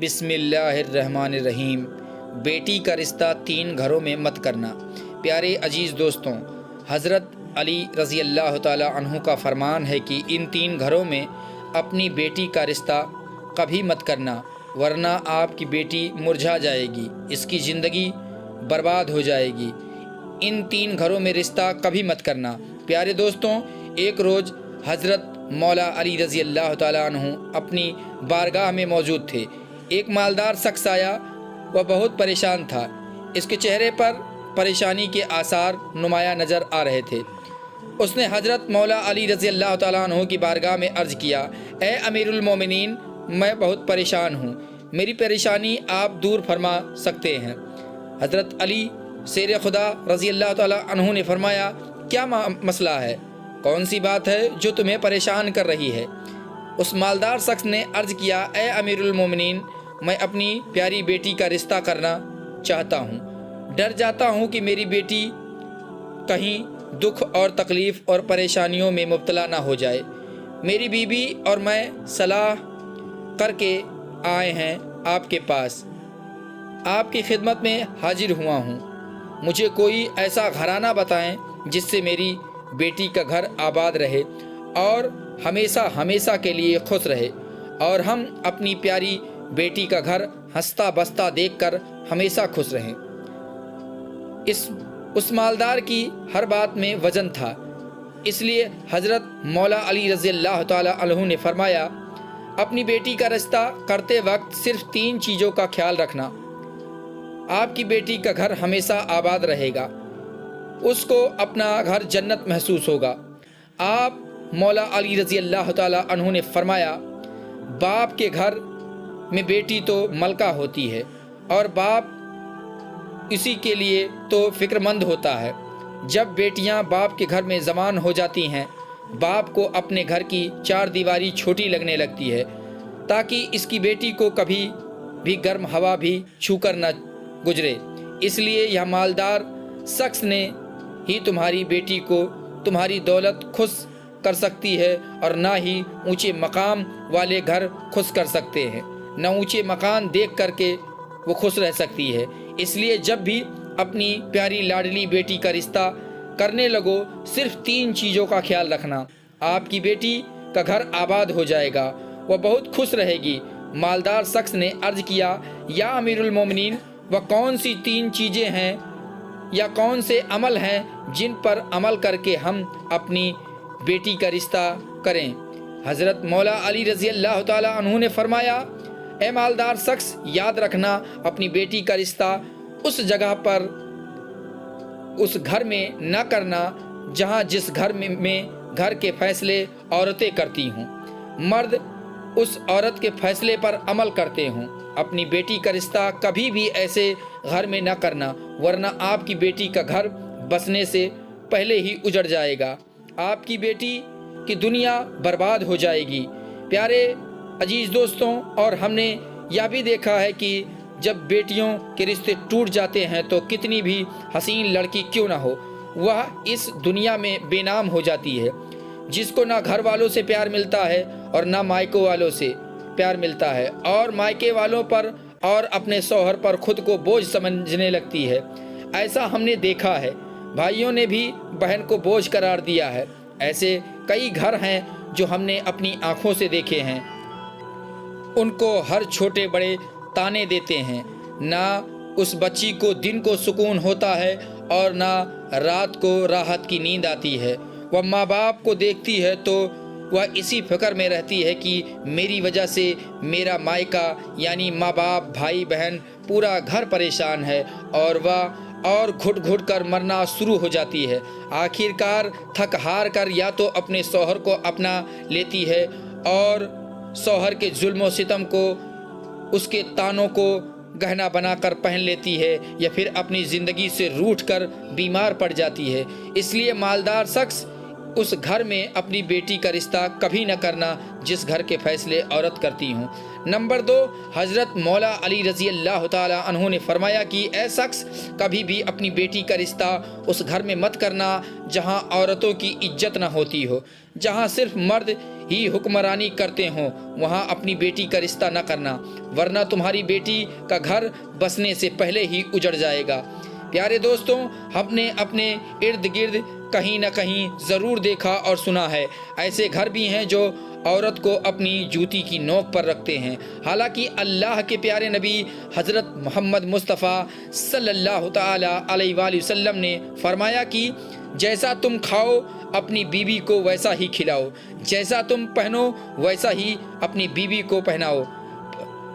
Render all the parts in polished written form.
بسم اللہ الرحمن الرحیم۔ بیٹی کا رشتہ 3 گھروں میں مت کرنا۔ پیارے عزیز دوستوں، حضرت علی رضی اللہ تعالی عنہ کا فرمان ہے کہ ان 3 گھروں میں اپنی بیٹی کا رشتہ کبھی مت کرنا، ورنہ آپ کی بیٹی مرجھا جائے گی، اس کی زندگی برباد ہو جائے گی۔ ان 3 گھروں میں رشتہ کبھی مت کرنا۔ پیارے دوستوں، ایک روز حضرت مولا علی رضی اللہ تعالیٰ عنہ اپنی بارگاہ میں موجود تھے۔ ایک مالدار شخص آیا، وہ بہت پریشان تھا، اس کے چہرے پر پریشانی کے آثار نمایاں نظر آ رہے تھے۔ اس نے حضرت مولا علی رضی اللہ تعالیٰ عنہ کی بارگاہ میں عرض کیا، اے امیر المومنین، میں بہت پریشان ہوں، میری پریشانی آپ دور فرما سکتے ہیں۔ حضرت علی شیر خدا رضی اللہ تعالیٰ عنہ نے فرمایا، کیا مسئلہ ہے؟ کون سی بات ہے جو تمہیں پریشان کر رہی ہے؟ اس مالدار شخص نے عرض کیا، اے امیر المومنین، میں اپنی پیاری بیٹی کا رشتہ کرنا چاہتا ہوں، ڈر جاتا ہوں کہ میری بیٹی کہیں دکھ اور تکلیف اور پریشانیوں میں مبتلا نہ ہو جائے۔ میری بیوی اور میں صلاح کر کے آئے ہیں آپ کے پاس، آپ کی خدمت میں حاضر ہوا ہوں۔ مجھے کوئی ایسا گھرانہ بتائیں جس سے میری بیٹی کا گھر آباد رہے اور ہمیشہ ہمیشہ کے لیے خوش رہے، اور ہم اپنی پیاری بیٹی کا گھر ہنستا بستا دیکھ کر ہمیشہ خوش رہیں۔ اس مالدار کی ہر بات میں وزن تھا، اس لیے حضرت مولا علی رضی اللہ تعالی عنہ نے فرمایا، اپنی بیٹی کا رشتہ کرتے وقت صرف 3 چیزوں کا خیال رکھنا، آپ کی بیٹی کا گھر ہمیشہ آباد رہے گا، اس کو اپنا گھر جنت محسوس ہوگا۔ آپ مولا علی رضی اللہ تعالی عنہ نے فرمایا، باپ کے گھر میں بیٹی تو ملکہ ہوتی ہے، اور باپ اسی کے لیے تو فکر مند ہوتا ہے۔ جب بیٹیاں باپ کے گھر میں جوان ہو جاتی ہیں، باپ کو اپنے گھر کی 4 دیواری چھوٹی لگنے لگتی ہے، تاکہ اس کی بیٹی کو کبھی بھی گرم ہوا بھی چھو کر نہ گزرے۔ اس لیے یہ مالدار شخص نے ہی تمہاری بیٹی کو تمہاری دولت خوش کر سکتی ہے، اور نہ ہی اونچے مقام والے گھر خوش کر سکتے ہیں، نہ اونچے مکان دیکھ کر کے وہ خوش رہ سکتی ہے۔ اس لیے جب بھی اپنی پیاری لاڈلی بیٹی کا رشتہ کرنے لگو، صرف 3 چیزوں کا خیال رکھنا، آپ کی بیٹی کا گھر آباد ہو جائے گا، وہ بہت خوش رہے گی۔ مالدار شخص نے عرض کیا، یا امیر المومنین، وہ کون سی 3 چیزیں ہیں یا کون سے عمل ہیں جن پر عمل کر کے ہم اپنی بیٹی کا رشتہ کریں؟ حضرت مولا علی رضی اللہ تعالی عنہ نے فرمایا، اے مالدار شخص، یاد رکھنا، اپنی بیٹی کا رشتہ اس جگہ پر اس گھر میں نہ کرنا جہاں جس گھر میں گھر کے فیصلے عورتیں کرتی ہوں، مرد اس عورت کے فیصلے پر عمل کرتے ہوں۔ اپنی بیٹی کا رشتہ کبھی بھی ایسے گھر میں نہ کرنا، ورنہ آپ کی بیٹی کا گھر بسنے سے پہلے ہی اجڑ جائے گا، آپ کی بیٹی کی دنیا برباد ہو جائے گی۔ پیارے عزیز دوستوں، اور ہم نے یہ بھی دیکھا ہے کہ جب بیٹیوں کے رشتے ٹوٹ جاتے ہیں تو کتنی بھی حسین لڑکی کیوں نہ ہو، وہ اس دنیا میں بے نام ہو جاتی ہے۔ جس کو نہ گھر والوں سے پیار ملتا ہے اور نہ مائکے والوں سے پیار ملتا ہے، اور مائکے والوں پر اور اپنے شوہر پر خود کو بوجھ سمجھنے لگتی ہے۔ ایسا ہم نے دیکھا ہے، بھائیوں نے بھی بہن کو بوجھ قرار دیا ہے۔ ایسے کئی گھر ہیں جو ہم نے اپنی آنکھوں سے دیکھے ہیں، ان کو ہر چھوٹے بڑے تانے دیتے ہیں، نہ اس بچی کو دن کو سکون ہوتا ہے اور نہ رات کو راحت کی نیند آتی ہے۔ وہ ماں باپ کو دیکھتی ہے تو وہ اسی فکر میں رہتی ہے کہ میری وجہ سے میرا مائکہ یعنی ماں باپ، بھائی بہن، پورا گھر پریشان ہے، اور وہ اور گھٹ گھٹ کر مرنا شروع ہو جاتی ہے۔ آخر کار تھک ہار کر یا تو اپنے شوہر کو اپنا لیتی ہے اور شوہر کے ظلم و ستم کو، اس کے تانوں کو گہنا بنا کر پہن لیتی ہے، یا پھر اپنی زندگی سے روٹھ کر بیمار پڑ جاتی ہے۔ اس لیے مالدار شخص اس گھر میں اپنی بیٹی کا رشتہ کبھی نہ کرنا جس گھر کے فیصلے عورت کرتی ہوں۔ نمبر 2، حضرت مولا علی رضی اللہ تعالی عنہ نے فرمایا کہ اے شخص، کبھی بھی اپنی بیٹی کا رشتہ اس گھر میں مت کرنا جہاں عورتوں کی عزت نہ ہوتی ہو، جہاں صرف مرد ہی حکمرانی کرتے ہوں وہاں اپنی بیٹی کا رشتہ نہ کرنا، ورنہ تمہاری بیٹی کا گھر بسنے سے پہلے ہی اجڑ جائے گا۔ پیارے دوستوں، ہم نے اپنے ارد گرد کہیں نہ کہیں ضرور دیکھا اور سنا ہے، ایسے گھر بھی ہیں جو عورت کو اپنی جوتی کی نوک پر رکھتے ہیں، حالانکہ اللہ کے پیارے نبی حضرت محمد مصطفیٰ صلی اللہ تعالی علیہ وآلہ وسلم نے فرمایا کہ جیسا تم کھاؤ اپنی بیوی کو ویسا ہی کھلاؤ، جیسا تم پہنو ویسا ہی اپنی بیوی کو پہناؤ۔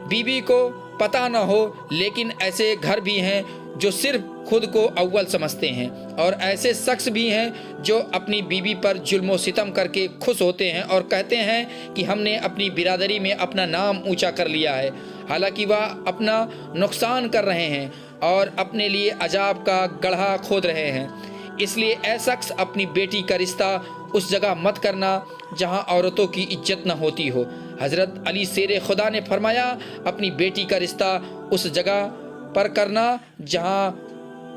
بیوی کو پتہ نہ ہو، لیکن ایسے گھر بھی ہیں جو صرف خود کو اول سمجھتے ہیں، اور ایسے شخص بھی ہیں جو اپنی بیوی پر ظلم و ستم کر کے خوش ہوتے ہیں اور کہتے ہیں کہ ہم نے اپنی برادری میں اپنا نام اونچا کر لیا ہے، حالانکہ وہ اپنا نقصان کر رہے ہیں اور اپنے لیے عذاب کا گڑھا کھود رہے ہیں۔ اس لیے اے شخص، اپنی بیٹی کا رشتہ اس جگہ مت کرنا جہاں عورتوں کی عزت نہ ہوتی ہو۔ حضرت علی شیر خدا نے فرمایا، اپنی بیٹی کا رشتہ اس جگہ پر کرنا جہاں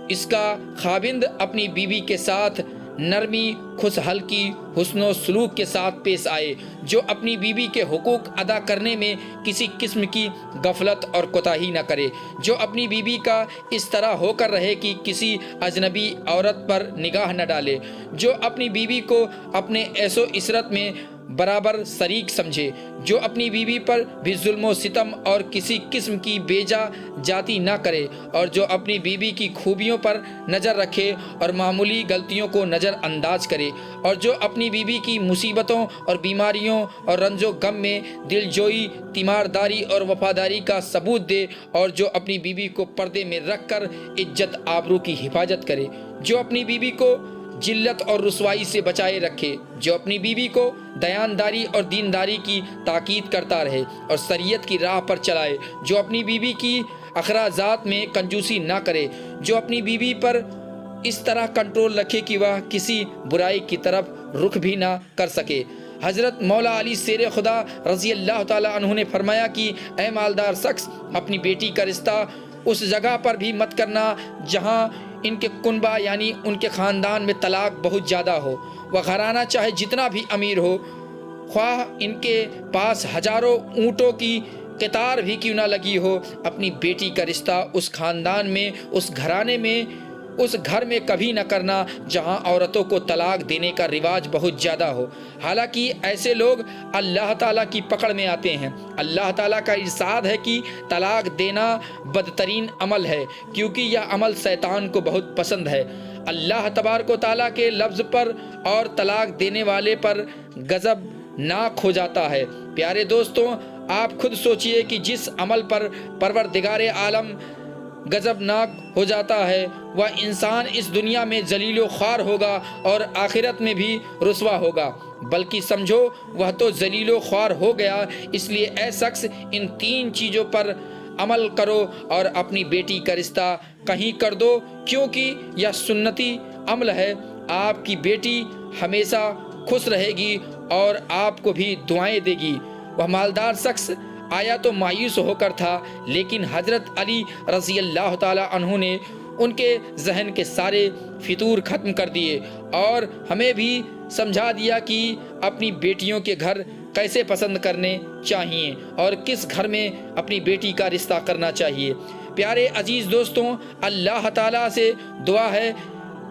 اس کا خاوند اپنی بیوی کے ساتھ نرمی، خوش حلقی، حسن و سلوک کے ساتھ پیش آئے، جو اپنی بیوی کے حقوق ادا کرنے میں کسی قسم کی غفلت اور کوتاہی نہ کرے، جو اپنی بیوی کا اس طرح ہو کر رہے کہ کسی اجنبی عورت پر نگاہ نہ ڈالے، جو اپنی بیوی کو اپنے عیش و عشرت میں برابر شریک سمجھے، جو اپنی بیوی پر بھی ظلم و ستم اور کسی قسم کی بیجا جاتی نہ کرے، اور جو اپنی بیوی کی خوبیوں پر نظر رکھے اور معمولی غلطیوں کو نظر انداز کرے، اور جو اپنی بیوی کی مصیبتوں اور بیماریوں اور رنج و غم میں دلجوئی، تیمارداری اور وفاداری کا ثبوت دے، اور جو اپنی بیوی کو پردے میں رکھ کر عزت آبرو کی حفاظت کرے، جو اپنی بیوی کو ذلت اور رسوائی سے بچائے رکھے، جو اپنی بیوی کو دیانتداری اور دینداری کی تاکید کرتا رہے اور شریعت کی راہ پر چلائے، جو اپنی بیوی کی اخراجات میں کنجوسی نہ کرے، جو اپنی بیوی پر اس طرح کنٹرول رکھے کہ وہ کسی برائی کی طرف رخ بھی نہ کر سکے۔ حضرت مولا علی شیر خدا رضی اللہ تعالی عنہ نے فرمایا کہ اے مالدار شخص، اپنی بیٹی کا رشتہ اس جگہ پر بھی مت کرنا جہاں ان کے کنبہ یعنی ان کے خاندان میں طلاق بہت زیادہ ہو۔ وہ گھرانہ چاہے جتنا بھی امیر ہو، خواہ ان کے پاس ہزاروں اونٹوں کی قطار بھی کیوں نہ لگی ہو، اپنی بیٹی کا رشتہ اس خاندان میں، اس گھرانے میں، اس گھر میں کبھی نہ کرنا جہاں عورتوں کو طلاق دینے کا رواج بہت زیادہ ہو، حالانکہ ایسے لوگ اللہ تعالیٰ کی پکڑ میں آتے ہیں۔ اللہ تعالیٰ کا ارشاد ہے کہ طلاق دینا بدترین عمل ہے، کیونکہ یہ عمل شیطان کو بہت پسند ہے۔ اللہ تبارک و تعالیٰ کے لفظ پر اور طلاق دینے والے پر غضب ناک ہو جاتا ہے۔ پیارے دوستوں، آپ خود سوچئے کہ جس عمل پر پروردگار عالم غضبناک ہو جاتا ہے، وہ انسان اس دنیا میں ذلیل و خوار ہوگا اور آخرت میں بھی رسوا ہوگا، بلکہ سمجھو وہ تو ذلیل و خوار ہو گیا۔ اس لیے اے شخص، ان تین چیزوں پر عمل کرو اور اپنی بیٹی کا رشتہ کہیں کر دو، کیونکہ یہ سنتی عمل ہے۔ آپ کی بیٹی ہمیشہ خوش رہے گی اور آپ کو بھی دعائیں دے گی۔ وہ مالدار شخص آیا تو مایوس ہو کر تھا، لیکن حضرت علی رضی اللہ تعالی عنہ نے ان کے ذہن کے سارے فطور ختم کر دیے اور ہمیں بھی سمجھا دیا کہ اپنی بیٹیوں کے گھر کیسے پسند کرنے چاہیے اور کس گھر میں اپنی بیٹی کا رشتہ کرنا چاہیے۔ پیارے عزیز دوستوں، اللہ تعالیٰ سے دعا ہے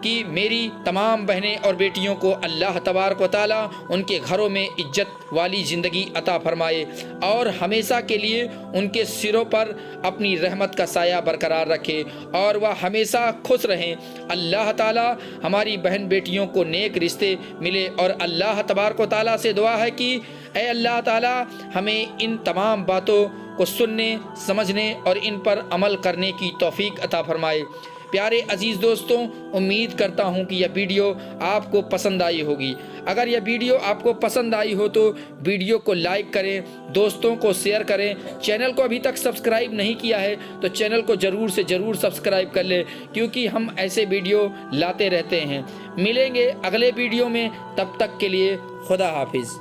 کہ میری تمام بہنیں اور بیٹیوں کو اللہ تبارک و تعالیٰ ان کے گھروں میں عزت والی زندگی عطا فرمائے اور ہمیشہ کے لیے ان کے سروں پر اپنی رحمت کا سایہ برقرار رکھے اور وہ ہمیشہ خوش رہیں۔ اللہ تعالیٰ ہماری بہن بیٹیوں کو نیک رشتے ملے اور اللہ تبارک و تعالیٰ سے دعا ہے کہ اے اللہ تعالیٰ ہمیں ان تمام باتوں کو سننے، سمجھنے اور ان پر عمل کرنے کی توفیق عطا فرمائے۔ پیارے عزیز دوستوں، امید کرتا ہوں کہ یہ ویڈیو آپ کو پسند آئی ہوگی۔ اگر یہ ویڈیو آپ کو پسند آئی ہو تو ویڈیو کو لائک کریں، دوستوں کو شیئر کریں، چینل کو ابھی تک سبسکرائب نہیں کیا ہے تو چینل کو ضرور سے ضرور سبسکرائب کر لیں، کیونکہ ہم ایسے ویڈیو لاتے رہتے ہیں۔ ملیں گے اگلے ویڈیو میں، تب تک کے لیے خدا حافظ۔